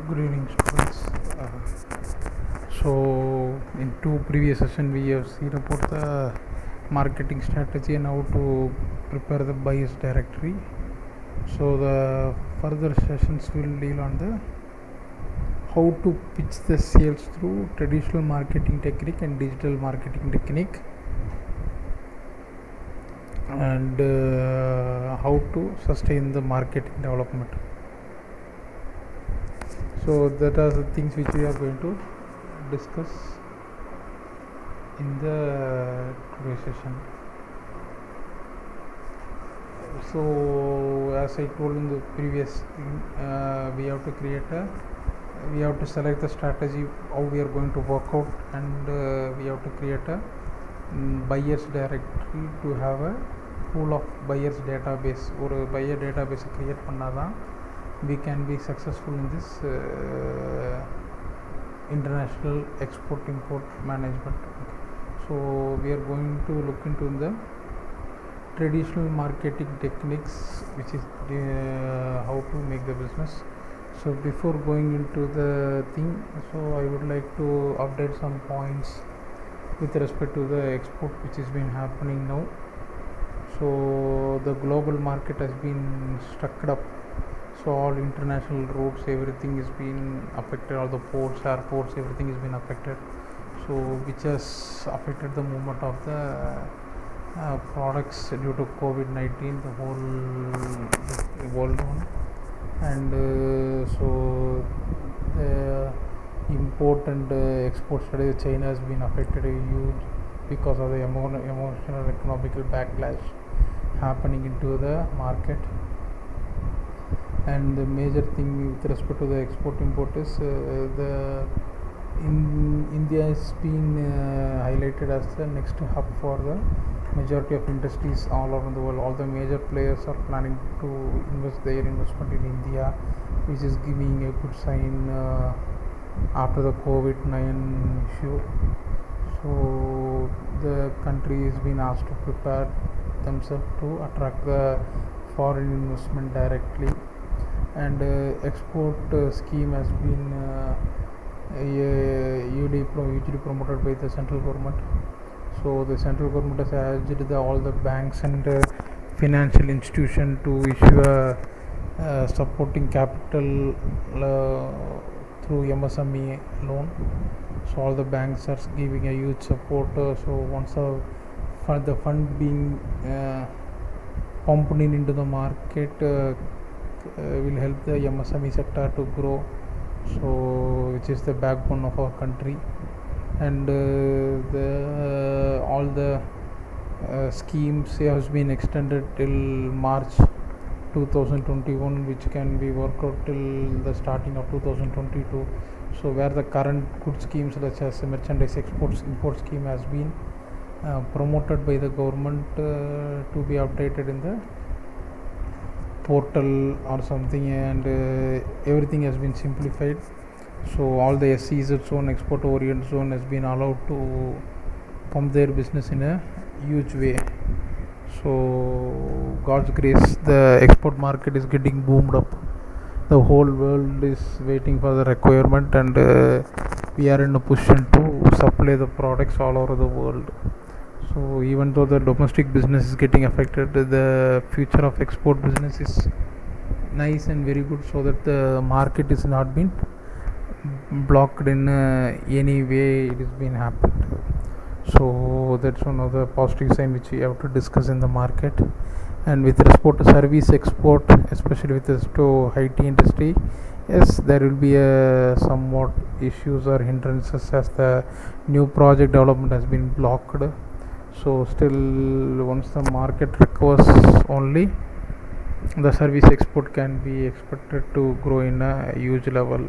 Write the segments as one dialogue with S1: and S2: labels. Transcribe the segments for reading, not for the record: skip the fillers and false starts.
S1: Good evening, students. So, in two previous sessions, we have seen about the marketing strategy and how to prepare the buyers directory. So, the further sessions will deal on the how to pitch the sales through traditional marketing technique and digital marketing technique, and how to sustain the marketing development. So that are the things which we are going to discuss in the today's session. So as I told in the previous thing, we have to select the strategy how we are going to work out, and we have to create a buyers directory to have a pool of buyers database. ஒரு buyer database create பண்ணாதான் we can be successful in this international export import management. So we are going to look into the traditional marketing techniques, which is how to make the business. So before going into the thing, so I would like to update some points with respect to the export which has been happening now. So the global market has been struck up. So all international routes, everything is been affected. All the ports, airports, everything has been affected. So which has affected the movement of the products due to COVID-19, the whole world on. And so the import and export strategy, China has been affected huge because of the emotional economical backlash happening into the market. And the major thing with respect to the export import is India has been highlighted as the next hub for the majority of industries all over the world. All the major players are planning to invest their investment in India, which is giving a good sign after the COVID-19 issue. So the country has been asked to prepare themselves to attract the foreign investment directly. And export scheme has been usually promoted by the central government. So the central government has urged all the banks and financial institution to issue a supporting capital through MSME loan. So all the banks are giving a huge support. So once the fund being pumped into the market will help the MSME sector to grow, so which is the backbone of our country. And all the schemes has been extended till March 2021, which can be worked out till the starting of 2022. So where the current good schemes such as the merchandise exports import scheme has been promoted by the government to be updated in the portal or something, and everything has been simplified. So all the SEZ zone, export orient zone, has been allowed to pump their business in a huge way. So God's grace, the export market is getting boomed up. The whole world is waiting for the requirement, and we are in a position to supply the products all over the world. So even though the domestic business is getting affected, the future of export business is nice and very good, so that the market is not been blocked in any way it has been happened. So that's one of the positive sign which we have to discuss in the market. And with respect to service export, especially with respect to IT industry, yes, there will be somewhat issues or hindrances as the new project development has been blocked. So still, once the market recovers only, the service export can be expected to grow in a huge level.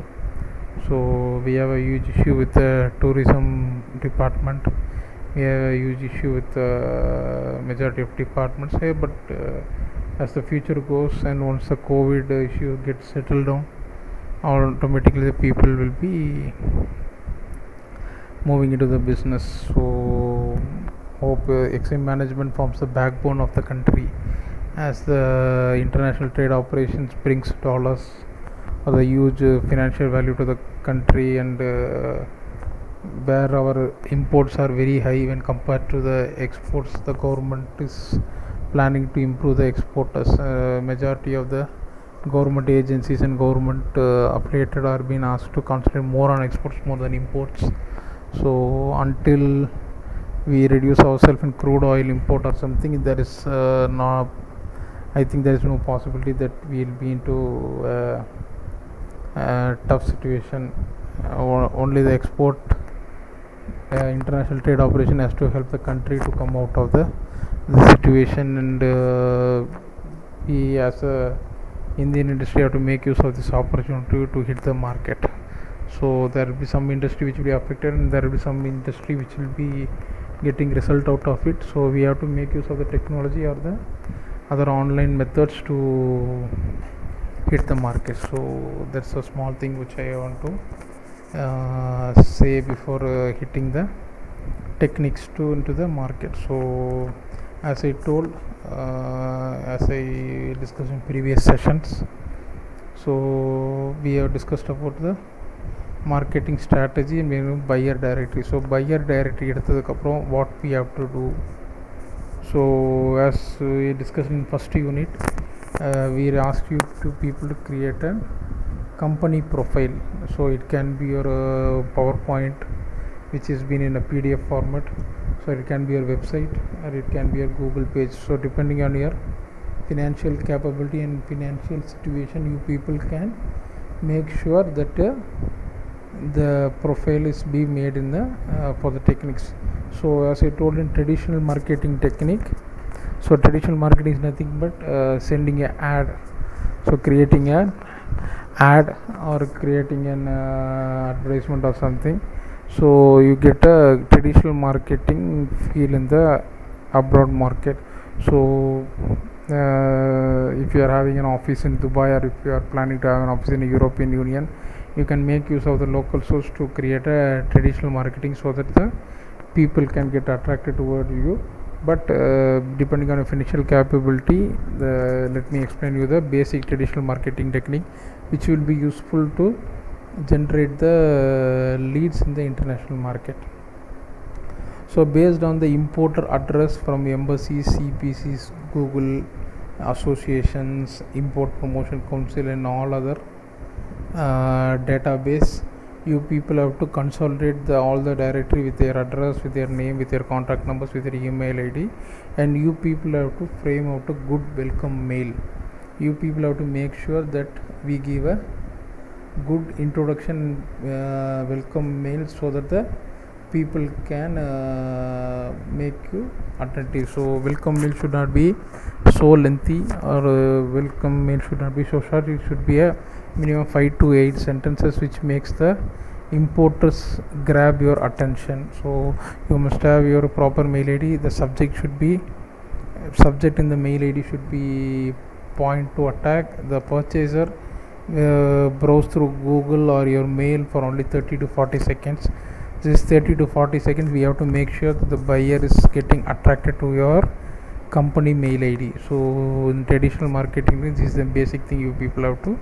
S1: So we have a huge issue with the tourism department. We have a huge issue with the majority of departments here, but as the future goes and once the COVID issue gets settled down, automatically the people will be moving into the business. So hope Exim management forms the backbone of the country, as the international trade operations brings dollars or the huge financial value to the country, and where our imports are very high when compared to the exports. The government is planning to improve the exporters. Majority of the government agencies and government affiliated are being asked to concentrate more on exports more than imports. So until we reduce ourselves in crude oil import or something, there is not, I think there is no possibility that we will be into a tough situation. Only the export international trade operation has to help the country to come out of the situation, and we as a Indian industry have to make use of this opportunity to hit the market. So there will be some industry which will be affected, and there will be some industry which will be getting result out of it. So we have to make use of the technology or the other online methods to hit the market. So that's a small thing which I want to say before hitting the techniques to into the market. So as I told, as I discussed in previous sessions, so we have discussed about the marketing strategy and buyer directory. So buyer directory எடுத்ததுக்கப்புறம் what we have to do. So as we discussed in first unit, we asked you to people to create a company profile. So it can be your PowerPoint which is been in a PDF format, so it can be your website or it can be your Google page. So depending on your financial capability and financial situation, you people can make sure that the profile is be made in the for the techniques. So as I told in traditional marketing technique, so traditional marketing is nothing but sending an ad. So creating an ad or creating an advertisement or something. So you get a traditional marketing feel in the abroad market. So if you are having an office in Dubai, or if you are planning to have an office in the European Union, you can make use of the local source to create a traditional marketing so that the people can get attracted toward you. But depending on your financial capability, let me explain you the basic traditional marketing technique which will be useful to generate the leads in the international market. So based on the importer address from embassies, CPCs, Google associations, import promotion council and all other database, you people have to consolidate all the directory with their address, with their name, with their contact numbers, with their email ID, and you people have to frame out a good welcome mail. You people have to make sure that we give a good introduction welcome mail so that the people can make you attentive. So welcome mail should not be so lengthy, or welcome mail should not be so short. It should be a minimum 5 to 8 sentences which makes the importers grab your attention. So you must have your proper mail ID. The subject in the mail ID should be point to attack. The purchaser browse through Google or your mail for only 30 to 40 seconds. This 30 to 40 seconds we have to make sure that the buyer is getting attracted to your company mail ID. So in traditional marketing, this is the basic thing you people have to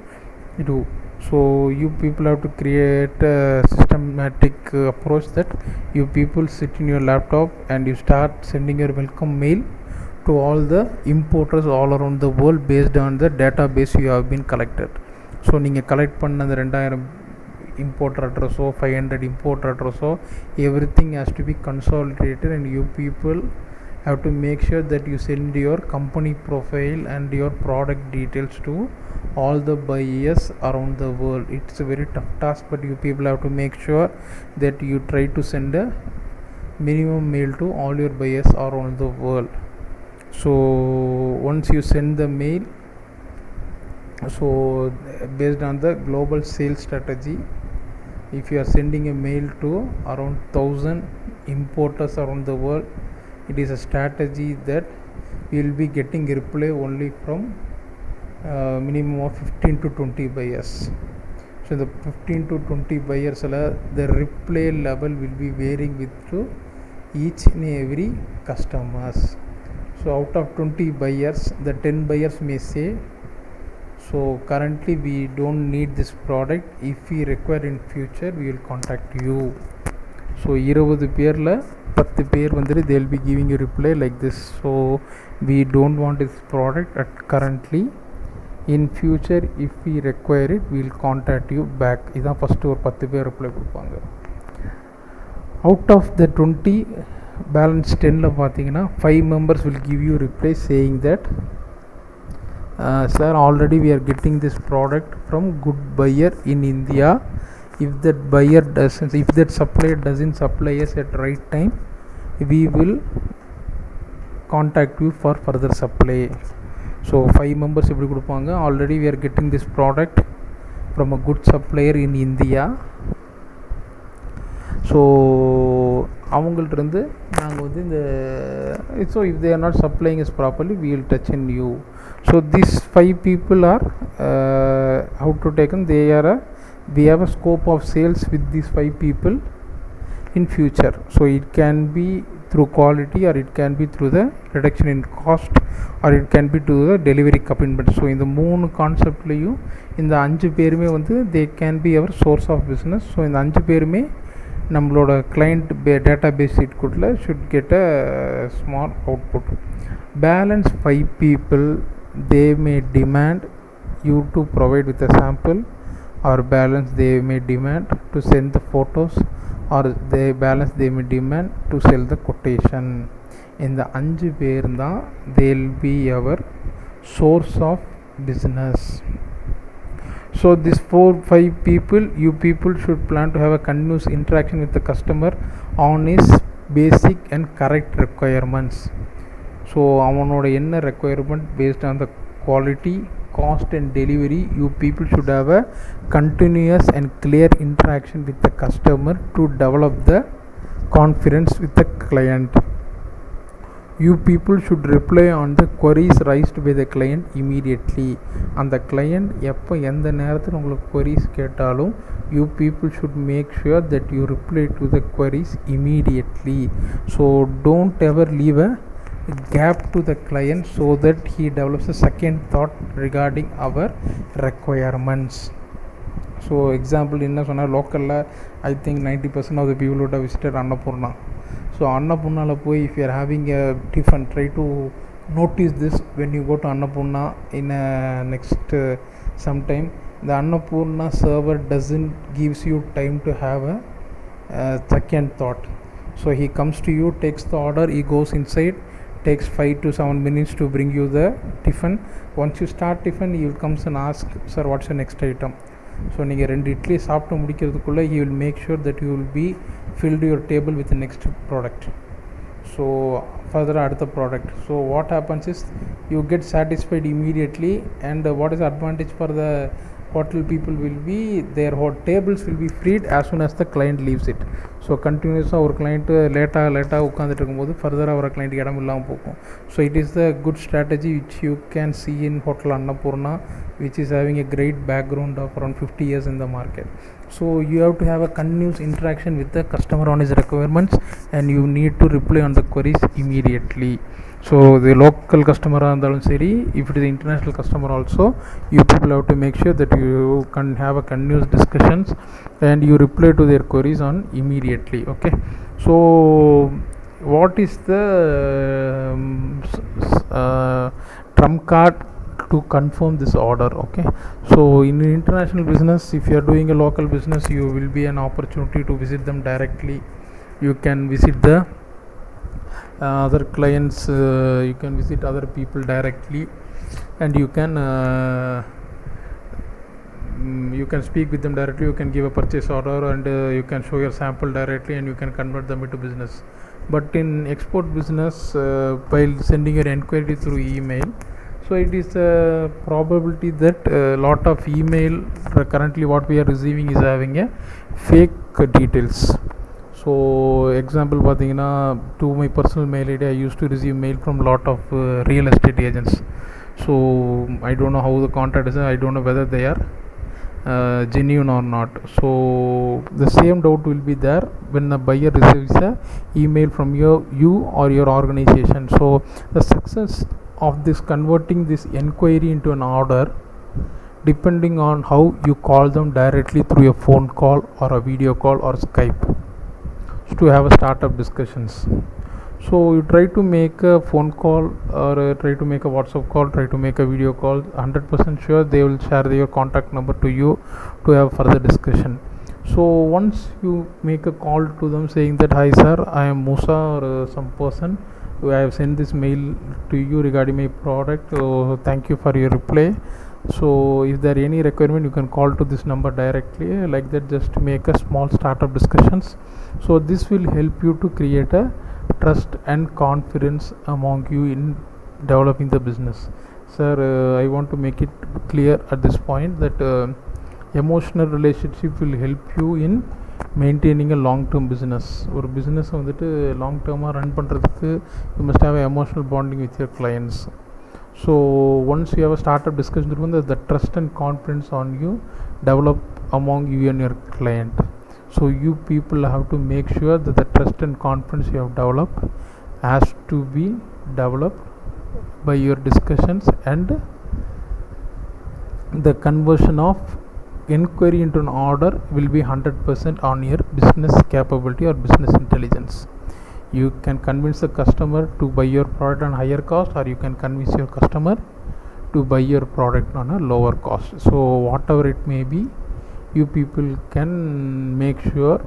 S1: do. So you people have to create a systematic approach that you people sit in your laptop and you start sending your welcome mail to all the importers all around the world based on the database you have been collected. So நீங்கள் collect பண்ண அந்த 2000 importer address or 500 importer address, so everything has to be consolidated, and you people have to make sure that you send your company profile and your product details to all the buyers around the world. It's a very tough task, but you people have to make sure that you try to send a minimum mail to all your buyers around the world. So once you send the mail, so based on the global sales strategy, if you are sending a mail to around 1000 importers around the world, it is a strategy that you will be getting reply only from minimum of 15 to 20 buyers. So the 15 to 20 buyers, the reply level will be varying with to each and every customers. So out of 20 buyers, the 10 buyers may say, So currently we don't need this product. If we require in future, we will contact you. So 20 பேரில் 10 பேர் வந்துட்டு they will be giving you reply like this. So we don't want this product at currently. In future if we require it, we will contact you back. இதான் first ஒரு 10 பேர் reply கொடுப்பாங்க. Out of the 20, balance 10ல பார்த்தீங்கன்னா 5 members will give you reply saying that sir, already we are getting this product from good buyer in India. If that buyer doesn't, if that supplier doesn't supply us at right time, we will contact you for further supply. So 5 members இப்படி கொடுப்பாங்க. Already we are getting this product from a good supplier in India. So அவங்கள்ட்ட நாங்கள் வந்து இந்த so if they are not supplying is properly we will touch in you. So this 5 people are how to taken they are we have a scope of sales with these 5 people in future. So it can be through quality, or it can be through the reduction in cost, or it can be to the delivery commitment. So இந்த 3 கான்செப்ட்லேயும் இந்த 5 பேருமே வந்து they can be our source of business. So இந்த 5 பேருமே நம்மளோட client database இட்குள்ள should get a small output. Balance 5 people, they may demand you to provide with a sample, or balance they may demand to send the photos, or they may demand to sell the quotation. இந்த 5 பேர் தான் they will be our source of business. So this 4-5 people, you people should plan to have a continuous interaction with the customer on his basic and correct requirements. So அவனோட என்ன requirement based on the quality, cost and delivery, you people should have a continuous and clear interaction with the customer to develop the confidence with the client. You people should reply on the queries raised by the client immediately. அந்த client எப்போ எந்த நேரத்தில் உங்களுக்கு queries கேட்டாலும் you people should make sure that you reply to the queries immediately. So don't ever leave a gap to the client so that he develops a second thought regarding our requirements. So example என்ன சொன்னால், லோக்கலில் I think 90% of the people would have visited Annapurna. So Annapurna போய் if you are having a tiffin, try to notice this when you go to Annapurna in next sometime. The Annapurna server doesn't gives you time to have a second thought. So he comes to you, takes the order, he goes inside, takes 5 to 7 minutes to bring you the tiffin. Once you start tiffin, he will comes and ask, sir, what's your next item? So நீங்கள் 2 இட்லி சாப்பிட்டு முடிக்கிறதுக்குள்ளே he will make sure that you will be filled your table with the next product. So further அடுத்த product. So what happens is you get satisfied immediately, and what is advantage for the hotel people will be their tables will be freed as soon as the client leaves it. So கண்டினியூஸாக ஒரு client லேட்டாக உட்காந்துட்டு இருக்கும்போது ஃபர்தராக ஒரு client இடம் இல்லாமல் போகும். So it is the good strategy which you can see in Hotel Annapurna, which is having a great background of around 50 years in the market. So you have to have a continuous interaction with the customer on his requirements, and you need to reply on the queries immediately. So the local customer இருந்தாலும் சரி, if it is international customer also, you people have to make sure that you can have a continuous discussions and you reply to their queries on immediately. Okay, so what is the trump card to confirm this order? Okay, so in international business, if you are doing a local business, you will be an opportunity to visit them directly. You can visit the other clients, you can visit other people directly, and you can speak with them directly. You can give a purchase order, and you can show your sample directly, and you can convert them into business. But in export business, while sending your enquiry through email, so it is a probability that a lot of email currently what we are receiving is having a fake details. So example பார்த்தீங்கன்னா, to my personal mail ID, I used to receive mail from lot of real estate agents. So I don't know how the contact is, I don't know whether they are genuine or not. So the same doubt will be there when a buyer receives a email from you or your organization. So the success of this converting this enquiry into an order depending on how you call them directly through a phone call or a video call or Skype to have a startup discussions. So you try to make a phone call or try to make a WhatsApp call, try to make a video call, 100% sure they will share their contact number to you to have further discussion. So once you make a call to them saying that, hi sir, I am Musa or some person, I have sent this mail to you regarding my product, thank you for your reply. So if there any requirement, you can call to this number directly, like that, just to make a small startup discussions. So this will help you to create a trust and confidence among you in developing the business. Sir, I want to make it clear at this point that emotional relationship will help you in maintaining a long term business. ஒரு business வந்துட்டு long term run பண்ணுறதுக்கு you must have an emotional bonding with your clients. So once you have a startup discussion, the trust and confidence on you develop among you and your client. So you people have to make sure that the trust and confidence you have developed has to be developed by your discussions, and the conversion of inquiry into an order will be 100% on your business capability or business intelligence. You can convince the customer to buy your product on higher cost, or you can convince your customer to buy your product on a lower cost. So whatever it may be, you people can make sure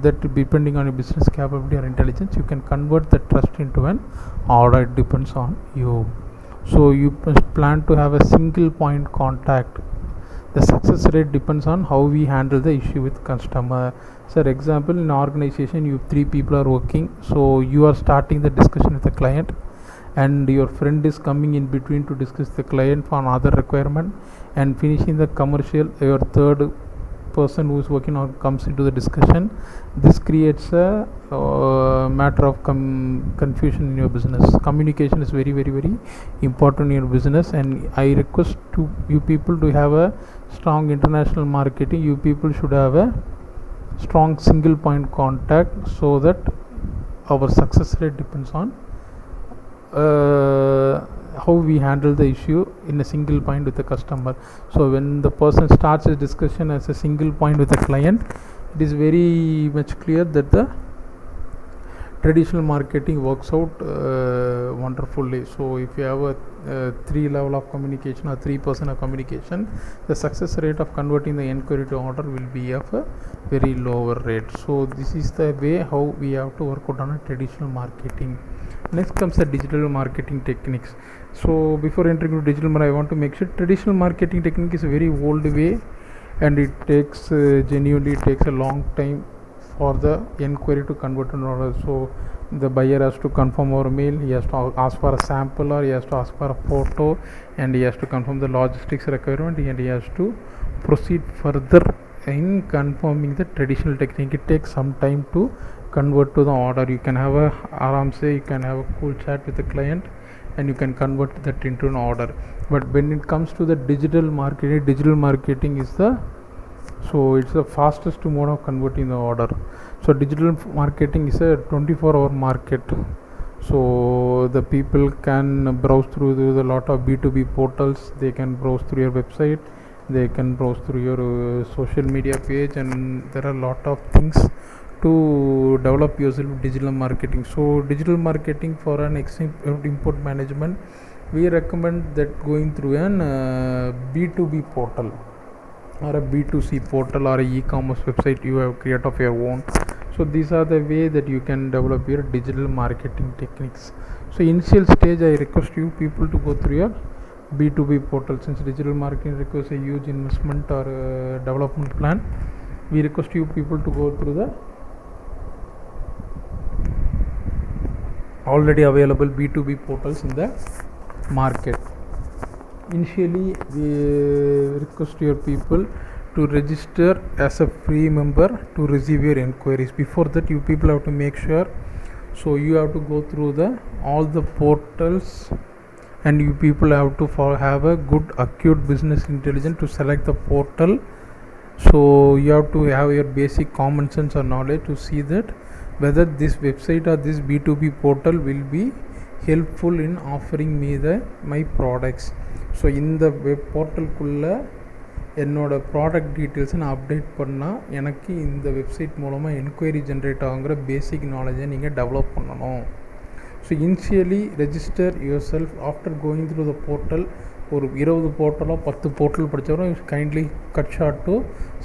S1: that depending on your business capability or intelligence, you can convert the trust into an order. It depends on you. So you must plan to have a single point contact. The success rate depends on how we handle the issue with customer. For example, in organization, you 3 people are working, so you are starting the discussion with the client, and your friend is coming in between to discuss the client for another requirement, and finishing the commercial, your third person who is working on comes into the discussion. This creates a matter of confusion in your business. Communication is very important in your business, and I request to you people to have a strong international marketing. You people should have a strong single point contact, so that our success rate depends on how we handle the issue in a single point with the customer. So when the person starts his discussion as a single point with the client, it is very much clear that the traditional marketing works out wonderfully. So if you have a 3 level of communication or 3% of communication, the success rate of converting the inquiry to order will be of a very lower rate. So this is the way how we have to work out on a traditional marketing. Next comes the digital marketing techniques. So before entering to digital marketing, I want to make sure traditional marketing technique is a very old way, and it takes genuinely takes a long time for the inquiry to convert an order. So the buyer has to confirm our mail, he has to ask for a sample, or he has to ask for a photo, and he has to confirm the logistics requirement, and he has to proceed further in confirming the traditional technique. It takes some time to convert to the order. You can have a you can have a cool chat with the client, and you can convert that into an order. But when it comes to the digital marketing is it's the fastest mode of converting the order. So digital marketing is a 24-hour market. So the people can browse through a lot of B2B portals. They can browse through your website, they can browse through your social media page, and there are a lot of things to develop yourself digital marketing. So digital marketing for an import management, we recommend that going through an B2B portal or a B2C portal or a e-commerce website you have created of your own. So these are the way that you can develop your digital marketing techniques. So initial stage, I request you people to go through your B2B portal. Since digital marketing requires a huge investment or development plan, we request you people to go through the already available B2B portals in the market. Initially, we request your people to register as a free member to receive your inquiries. Before that, you people have to make sure, so you have to go through all the portals, and you people have to have a good acute business intelligence to select the portal. So you have to have your basic common sense or knowledge to see that whether this website or this B2B portal will be helpful in offering me my products. So in the web portal kulla என்னோடய product டீட்டெயில்ஸை நான் update பண்ணால் எனக்கு இந்த website மூலமாக enquiry generate ஆகுங்கிற பேசிக் நாலேஜை நீங்கள் develop பண்ணணும். So initially register yourself after going through the portal. ஒரு 20 போர்ட்டலோ 10 போர்ட்டல் படித்தவரும் kindly cut short to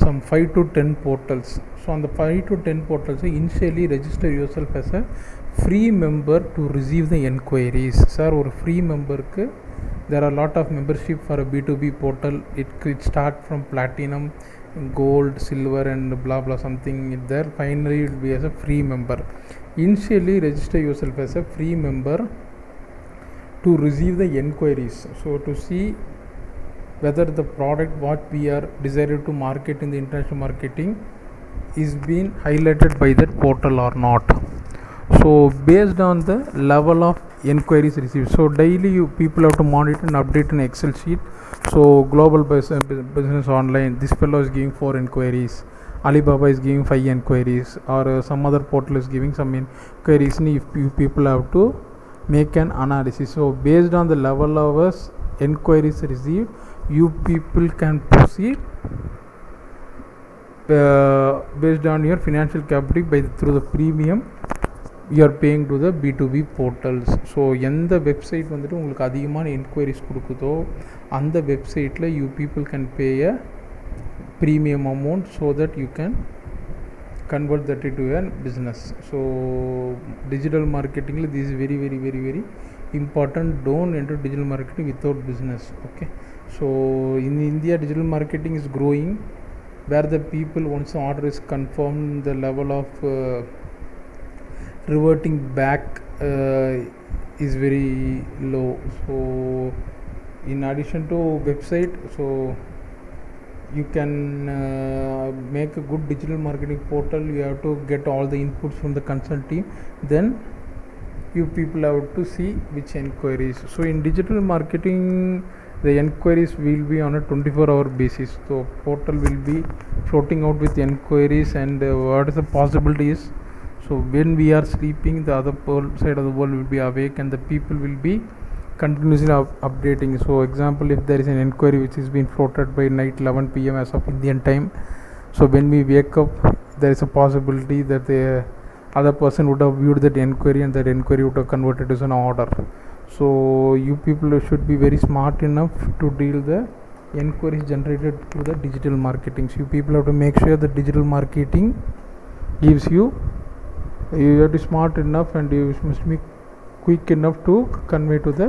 S1: some 5 to 10 portals. So அந்த 5 to 10 போர்ட்டல்ஸை initially register yourself as a free member to receive the enquiries. Sir ஒரு free மெம்பருக்கு there are lot of membership for a B2B portal. It could start from platinum, gold, silver and blah blah something there. Finally you will be as a free member. Initially register yourself as a free member to receive the enquiries. So to see whether the product what we are desired to market in the international marketing is being highlighted by that portal or not. So based on the level of enquiries received, so daily you people have to monitor and update an Excel sheet. So global business online, this fellow is giving 4 enquiries, Alibaba is giving 5 enquiries, or some other portal is giving some enquiries. If you people have to make an analysis. So based on the level of enquiries received, you people can proceed based on your financial capacity through the premium you are paying to the B2B portals. So எந்த website வந்துட்டு உங்களுக்கு அதிகமான enquiries கொடுக்குதோ அந்த வெப்சைட்டில் you people can pay a premium amount so that you can convert that into a business. So digital marketing this is very very very very important. Don't enter digital marketing without business. Okay, so in India digital marketing is growing, where the people once the order is confirmed, the level of reverting back is very low. So in addition to website, so you can make a good digital marketing portal. You have to get all the inputs from the consult team, then you people have to see which enquiries. So in digital marketing the enquiries will be on a 24-hour basis. So portal will be floating out with enquiries, and what is the possibilities. So when we are sleeping, the other side of the world will be awake, and the people will be continuously updating. So example, if there is an inquiry which is being floated by night 11 p.m. as of Indian time, so when we wake up there is a possibility that the other person would have viewed that inquiry, and that inquiry would have converted as an order. So you people should be very smart enough to deal the inquiries generated through the digital marketing. So you people have to make sure that digital marketing gives you have to be smart enough, and you must be quick enough to convey to the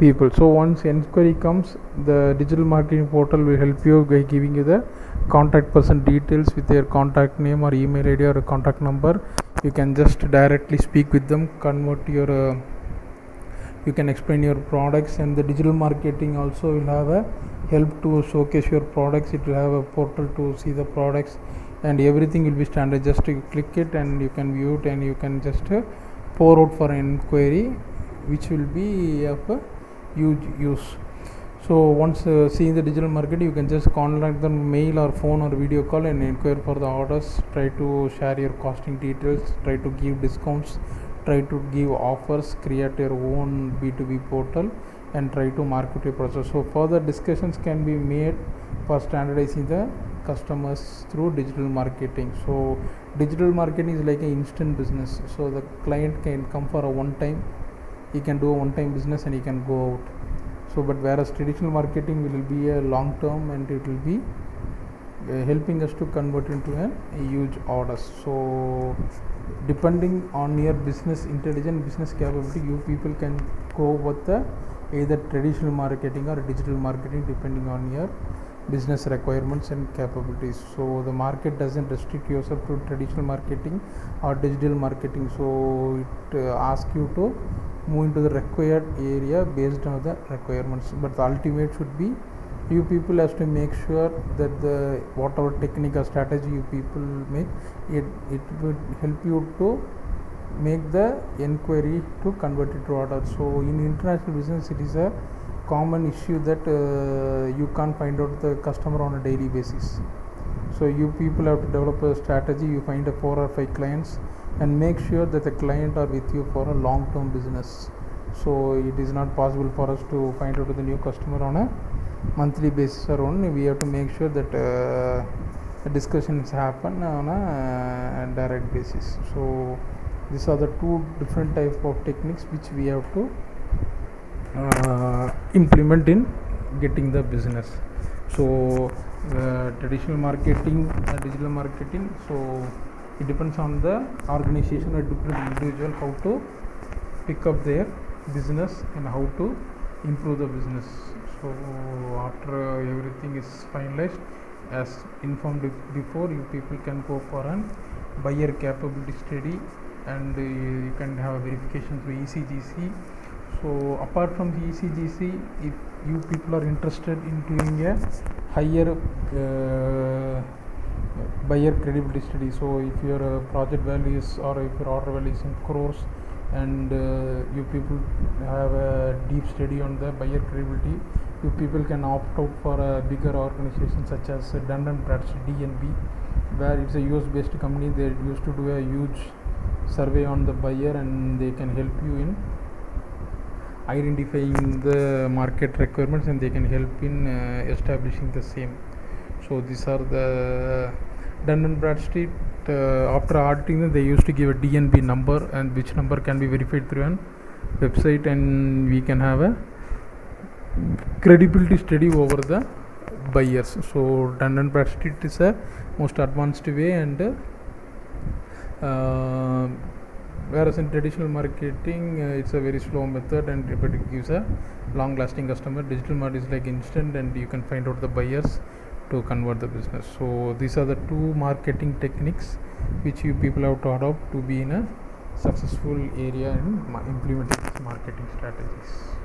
S1: people. So once inquiry comes, the digital marketing portal will help you by giving you the contact person details with their contact name or email ID or a contact number. You can just directly speak with them, convert your you can explain your products, and the digital marketing also will have a help to showcase your products. It will have a portal to see the products, and everything will be standard. Just you click it and you can view it, and you can just pour out for an inquiry, which will be of a huge use. So once seeing the digital marketing, you can just contact them, mail or phone or video call, and inquire for the orders. Try to share your costing details, try to give discounts, try to give offers, create your own B2B portal, and try to market your process. So further discussions can be made for standardizing the customers through digital marketing. So digital marketing is like an instant business. So the client can come for a one time, he can do a one time business and he can go out. So but whereas traditional marketing will be a long term, and it will be helping us to convert into a huge orders. So depending on your business intelligence, business capability, you people can go with the either traditional marketing or digital marketing, depending on your business requirements and capabilities. So the market doesn't restrict yourself to traditional marketing or digital marketing. So it asks you to move into the required area based on the requirements, but the ultimate should be you people has to make sure that the whatever technique or strategy you people make, it would help you to make the inquiry to convert it to order. So in international business, it is a common issue that you can't find out the customer on a daily basis. So you people have to develop a strategy. You find a 4 or 5 clients and make sure that the client are with you for a long term business. So it is not possible for us to find out the new customer on a monthly basis or only, we have to make sure that discussions happen on a direct basis. So these are the two different type of techniques which we have to implement in getting the business. So traditional marketing, digital marketing, so it depends on the organization or different individual how to pick up their business and how to improve the business. So after everything is finalized, as informed before, you people can go for an buyer capability study, and you can have verification through ECGC. So apart from the ECGC, if you people are interested in doing a higher buyer credibility study, so if your project value is, or if your order value is in crores, and you people have a deep study on the buyer credibility, you people can opt out for a bigger organization such as Dun & Bradstreet (DNB), where it's a US based company. They used to do a huge survey on the buyer, and they can help you in identifying the market requirements, and they can help in establishing the same. So these are the Dun & Bradstreet. After auditing them, they used to give a DNB number, and which number can be verified through an website, and we can have a credibility study over the buyers. So Dun & Bradstreet is a most advanced way, and whereas in traditional marketing it's a very slow method, and but it gives a long lasting customer. Digital marketing is like instant, and you can find out the buyers to convert the business. So these are the two marketing techniques which you people have to adopt to be in a successful area in implementing marketing strategies.